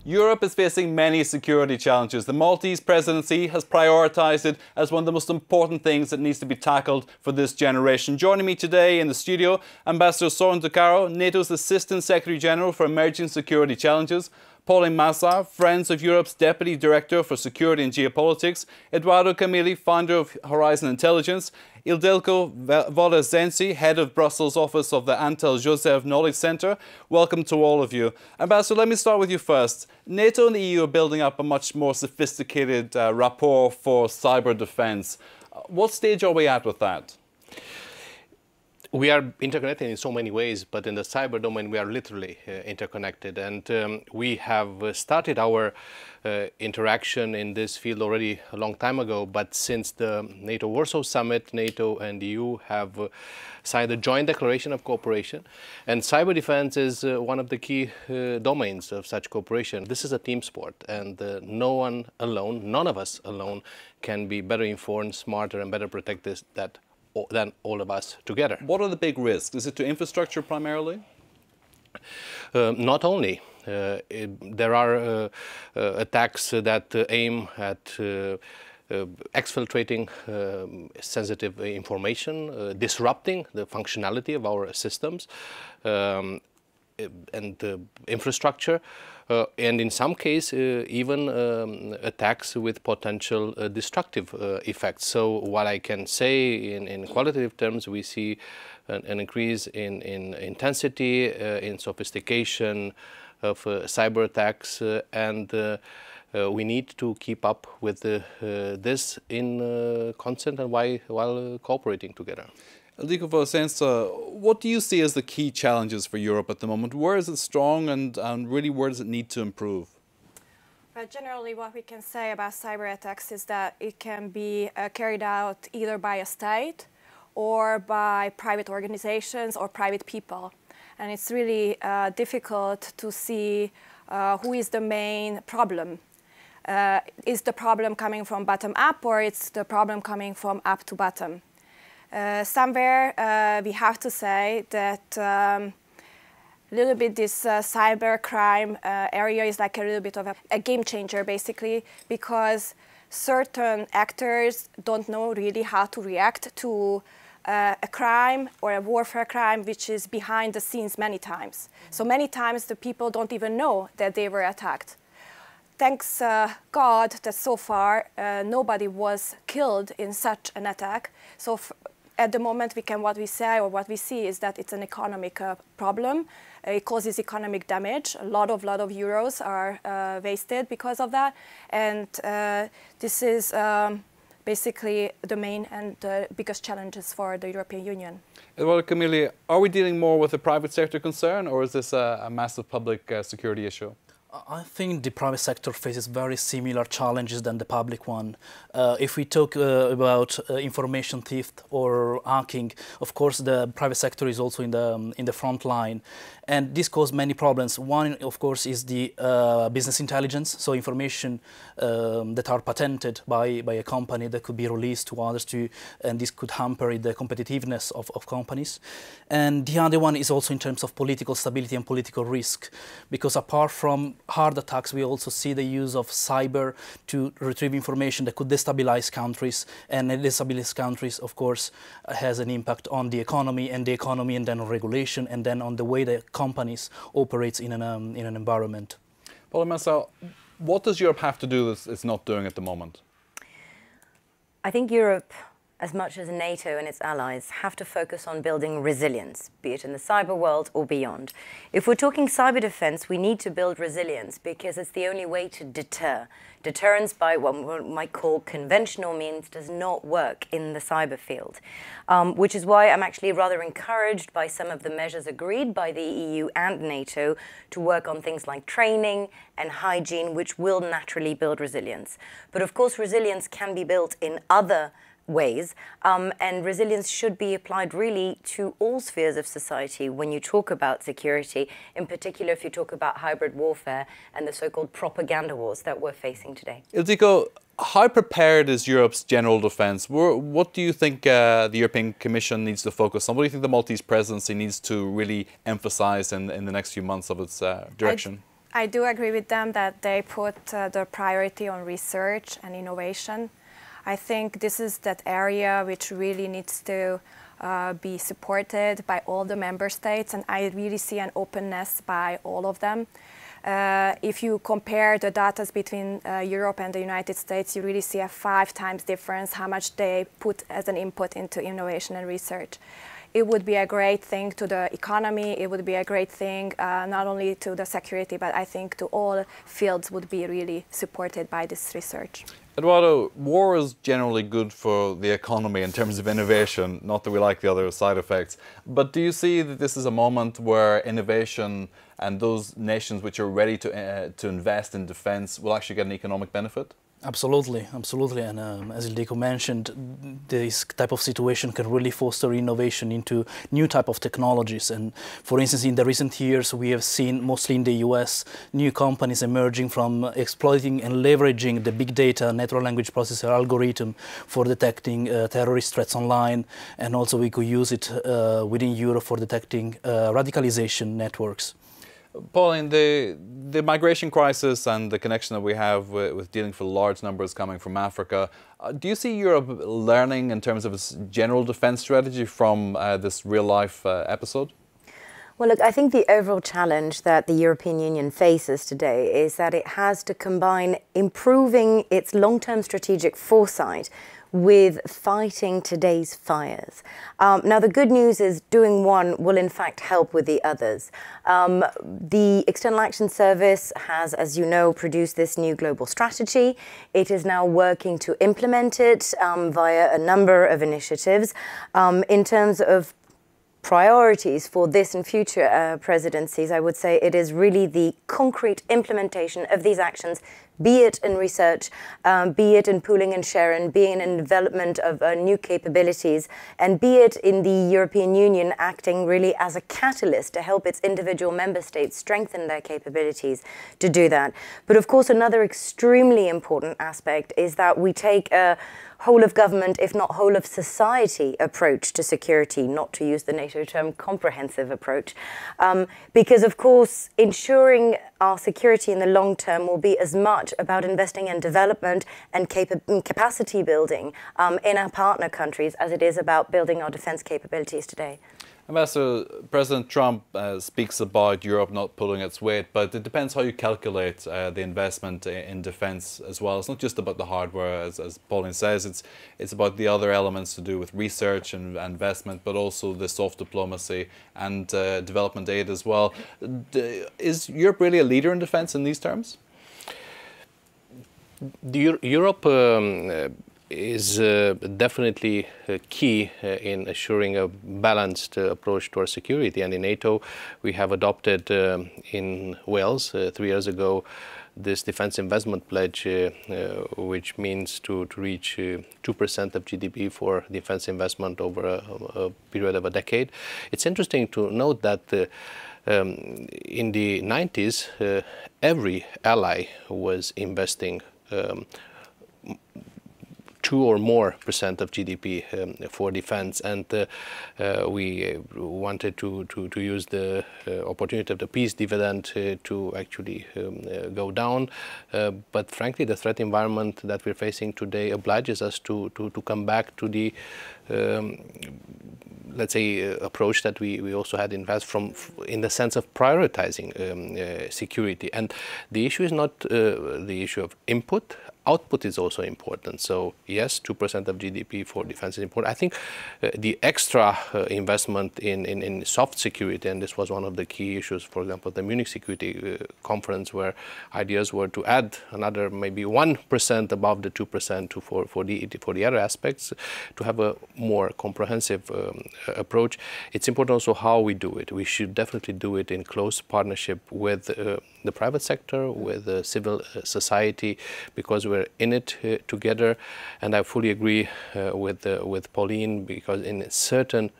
Europe is facing many security challenges. The Maltese presidency has prioritised it as one of the most important things that needs to be tackled for this generation. Joining me today in the studio, Ambassador Sorin Takkaro, NATO's Assistant Secretary General for Emerging Security Challenges, Pauline Mazar, Friends of Europe's Deputy Director for Security and Geopolitics, Eduardo Camilli, founder of Horizon Intelligence, Ildiko Volosensi, Head of Brussels Office of the Antal Joseph Knowledge Centre. Welcome to all of you. Ambassador, let me start with you first. NATO and the EU are building up a much more sophisticated rapport for cyber defence. What stage are we at with that? We are interconnected in so many ways, but in the cyber domain we are literally interconnected, and we have started our interaction in this field already a long time ago. But since the NATO Warsaw Summit, NATO and the EU have signed a joint declaration of cooperation, and cyber defense is one of the key domains of such cooperation. This is a team sport, and no one alone, none of us alone, can be better informed, smarter and better protected than all of us together. What are the big risks? Is it to infrastructure primarily? Not only. There are attacks that aim at exfiltrating sensitive information, disrupting the functionality of our systems and infrastructure, and in some cases even attacks with potential destructive effects. So what I can say in qualitative terms, we see an increase in intensity, in sophistication of cyber attacks, and we need to keep up with this in constant and while cooperating together. Ildiko Volosensi, what do you see as the key challenges for Europe at the moment? Where is it strong and really where does it need to improve? Generally, what we can say about cyber attacks is that it can be carried out either by a state or by private organizations or private people. And it's really difficult to see who is the main problem. Is the problem coming from bottom up, or it's the problem coming from up to bottom? Somewhere we have to say that a little bit this cyber crime area is like a little bit of a game changer, basically, because certain actors don't know really how to react to a crime or a warfare crime which is behind the scenes many times. So many times the people don't even know that they were attacked. Thanks God that so far nobody was killed in such an attack. So at the moment, what we see is that it's an economic problem. It causes economic damage. A lot of euros are wasted because of that. And this is basically the main and biggest challenges for the European Union. Eduardo Camilli, are we dealing more with a private sector concern, or is this a massive public security issue? I think the private sector faces very similar challenges than the public one. If we talk about information theft or hacking, of course the private sector is also in the front line, and this causes many problems. One, of course, is the business intelligence, so information that are patented by a company that could be released to others, and this could hamper the competitiveness of companies. And the other one is also in terms of political stability and political risk, because apart from hard attacks, we also see the use of cyber to retrieve information that could destabilize countries, and destabilize countries, of course, has an impact on the economy, and then on regulation, and then on the way that companies operate in an environment. Pauline Mazar, what does Europe have to do that it's not doing at the moment? I think Europe, as much as NATO and its allies, have to focus on building resilience, be it in the cyber world or beyond. If we're talking cyber defense, we need to build resilience because it's the only way to deter. Deterrence by what one might call conventional means does not work in the cyber field, which is why I'm actually rather encouraged by some of the measures agreed by the EU and NATO to work on things like training and hygiene, which will naturally build resilience. But of course, resilience can be built in other ways, and resilience should be applied really to all spheres of society when you talk about security, in particular if you talk about hybrid warfare and the so-called propaganda wars that we're facing today. Ildiko, how prepared is Europe's general defence? What do you think the European Commission needs to focus on? What do you think the Maltese presidency needs to really emphasise in the next few months of its direction? I do agree with them that they put the priority on research and innovation. I think this is that area which really needs to be supported by all the member states, and I really see an openness by all of them. If you compare the data between Europe and the United States, you really see a 5 times difference how much they put as an input into innovation and research. It would be a great thing to the economy, it would be a great thing not only to the security, but I think to all fields would be really supported by this research. Eduardo, war is generally good for the economy in terms of innovation, not that we like the other side effects. But do you see that this is a moment where innovation and those nations which are ready to invest in defense will actually get an economic benefit? Absolutely, absolutely. And as Ildiko mentioned, this type of situation can really foster innovation into new type of technologies. And for instance, in the recent years, we have seen, mostly in the US, new companies emerging from exploiting and leveraging the big data natural language processor algorithm for detecting terrorist threats online. And also we could use it within Europe for detecting radicalization networks. Pauline, the migration crisis and the connection that we have with dealing with large numbers coming from Africa, do you see Europe learning in terms of its general defence strategy from this real-life episode? Well, look, I think the overall challenge that the European Union faces today is that it has to combine improving its long-term strategic foresight with fighting today's fires. Now, the good news is doing one will in fact help with the others. The External Action Service has, as you know, produced this new global strategy. It is now working to implement it via a number of initiatives. In terms of priorities for this and future presidencies, I would say it is really the concrete implementation of these actions, be it in research, be it in pooling and sharing, be it in development of new capabilities, and be it in the European Union acting really as a catalyst to help its individual member states strengthen their capabilities to do that. But of course, another extremely important aspect is that we take a whole of government, if not whole of society approach to security, not to use the NATO term comprehensive approach, because of course ensuring our security in the long term will be as much about investing in development and capacity building in our partner countries as it is about building our defense capabilities today. Ambassador, President Trump speaks about Europe not pulling its weight, but it depends how you calculate the investment in defence as well. It's not just about the hardware, as Pauline says, it's about the other elements to do with research and investment, but also the soft diplomacy and development aid as well. Is Europe really a leader in defence in these terms? Europe is definitely key in assuring a balanced approach to our security. And in NATO, we have adopted in Wales 3 years ago this defense investment pledge, which means to reach 2% of GDP for defense investment over a period of a decade. It's interesting to note that in the 90s, every ally was investing 2 or more % of GDP for defense, and we wanted to use the opportunity of the peace dividend to actually go down. But frankly, the threat environment that we're facing today obliges us to come back to the let's say approach that we also had in the sense of prioritizing security. And the issue is not the issue of input. Output is also important. So yes, 2% of GDP for defense is important. I think the extra investment in soft security, and this was one of the key issues, for example, the Munich Security Conference, where ideas were to add another maybe 1% above the 2% for the other aspects, to have a more comprehensive approach. It's important also how we do it. We should definitely do it in close partnership with the private sector, with civil society, because we're in it together. And I fully agree with Pauline, because in certain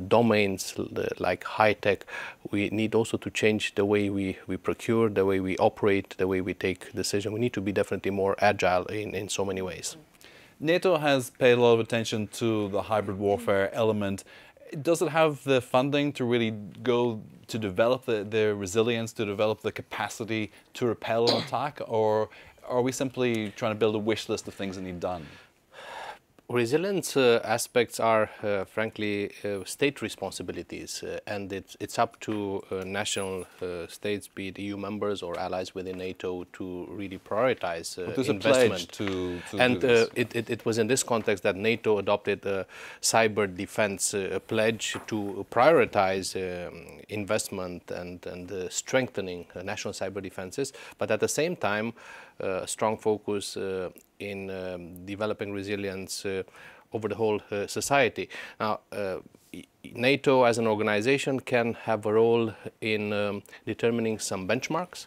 domains like high-tech, we need also to change the way we procure, the way we operate, the way we take decisions. We need to be definitely more agile in so many ways. NATO has paid a lot of attention to the hybrid warfare element. Does it have the funding to really go to develop the resilience, to develop the capacity to repel an attack, or are we simply trying to build a wish list of things that need done? Resilience aspects are, frankly, state responsibilities, and it's up to national states, be it EU members or allies within NATO, to really prioritize investment. To and do this. It was in this context that NATO adopted a cyber defense pledge to prioritize investment and strengthening national cyber defenses, but at the same time, a strong focus in developing resilience over the whole society. Now, NATO as an organization can have a role in determining some benchmarks,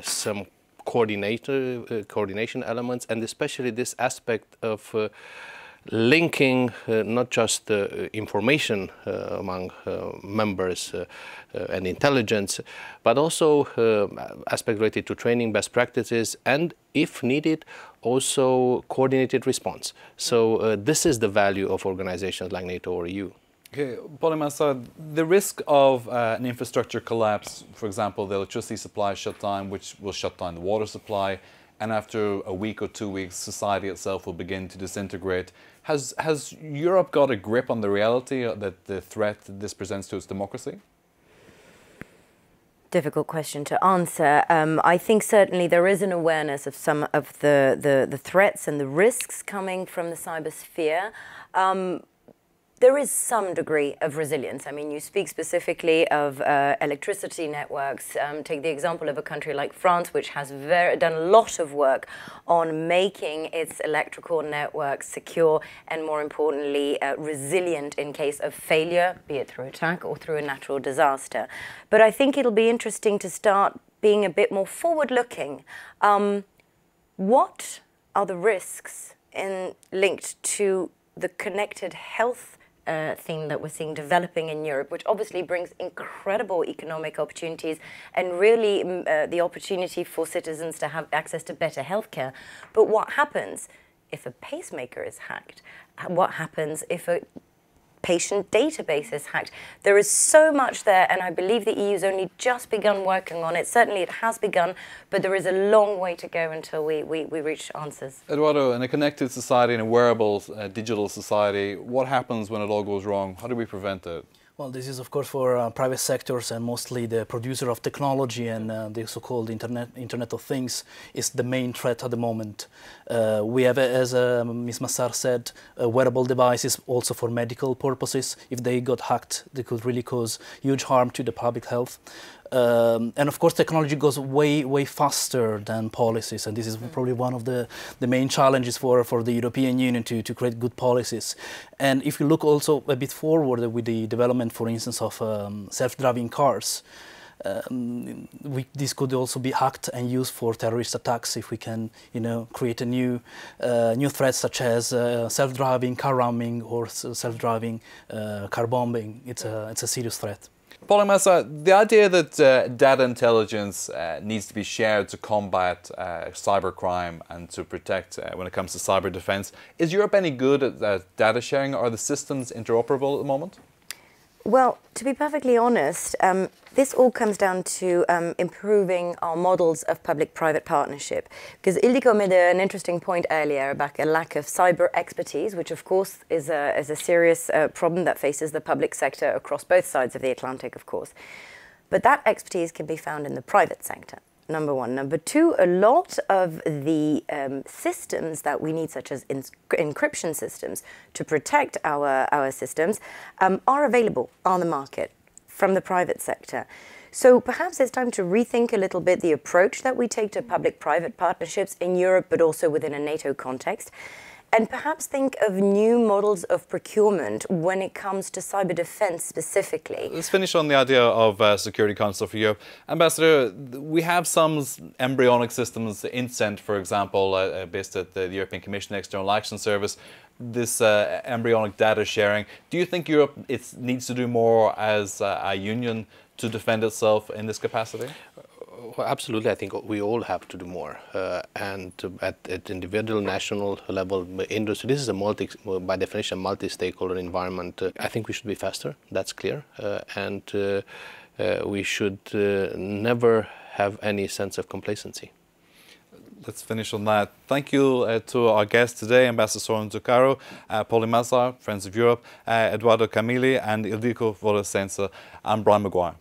some coordination elements, and especially this aspect of linking not just information among members and intelligence, but also aspects related to training, best practices, and if needed, also coordinated response. So this is the value of organizations like NATO or EU. Okay, Polymasa, the risk of an infrastructure collapse, for example, the electricity supply shut down, which will shut down the water supply, and after a week or 2 weeks, society itself will begin to disintegrate. Has Europe got a grip on the reality that the threat this presents to its democracy? Difficult question to answer. I think certainly there is an awareness of some of the threats and the risks coming from the cybersphere. There is some degree of resilience. I mean, you speak specifically of electricity networks. Take the example of a country like France, which has done a lot of work on making its electrical networks secure and, more importantly, resilient in case of failure, be it through attack or through a natural disaster. But I think it'll be interesting to start being a bit more forward-looking. What are the risks linked to the connected health theme that we're seeing developing in Europe, which obviously brings incredible economic opportunities and really the opportunity for citizens to have access to better healthcare. But what happens if a pacemaker is hacked? What happens if a patient database is hacked? There is so much there, and I believe the EU's only just begun working on it. Certainly it has begun, but there is a long way to go until we reach answers. Eduardo, in a connected society, in a wearable digital society, what happens when it all goes wrong? How do we prevent it? Well, this is of course for private sectors, and mostly the producer of technology and the so-called Internet of Things is the main threat at the moment. We have, as Ms. Massar said, wearable devices also for medical purposes. If they got hacked, they could really cause huge harm to the public health. And of course, technology goes way faster than policies, and this is probably one of the main challenges for the European Union to create good policies. And if you look also a bit forward with the development, for instance, of self-driving cars, this could also be hacked and used for terrorist attacks if we can, create a new threat such as self-driving car ramming or self-driving car bombing. It's a serious threat. Polymasa, the idea that data intelligence needs to be shared to combat cybercrime and to protect when it comes to cyber defense, is Europe any good at data sharing? Are the systems interoperable at the moment? Well, to be perfectly honest, this all comes down to improving our models of public-private partnership. Because Ildiko made an interesting point earlier about a lack of cyber expertise, which of course is a serious problem that faces the public sector across both sides of the Atlantic, of course. But that expertise can be found in the private sector. Number one. Number two, a lot of the systems that we need, such as encryption systems, to protect our systems, are available on the market from the private sector. So perhaps it's time to rethink a little bit the approach that we take to public-private partnerships in Europe, but also within a NATO context. And perhaps think of new models of procurement when it comes to cyber defense specifically. Let's finish on the idea of Security Council for Europe. Ambassador, we have some embryonic systems, INTCENT, for example, based at the European Commission External Action Service, this embryonic data sharing. Do you think Europe needs to do more as a union to defend itself in this capacity? Well, absolutely. I think we all have to do more, and at individual, national level, industry. This is by definition, multi-stakeholder environment. I think we should be faster. That's clear, and we should never have any sense of complacency. Let's finish on that. Thank you to our guests today, Ambassador Sorin Zuccaro, Polly Mazar, Friends of Europe, Eduardo Camilli, and Ildiko Volosensa. I'm Brian Maguire.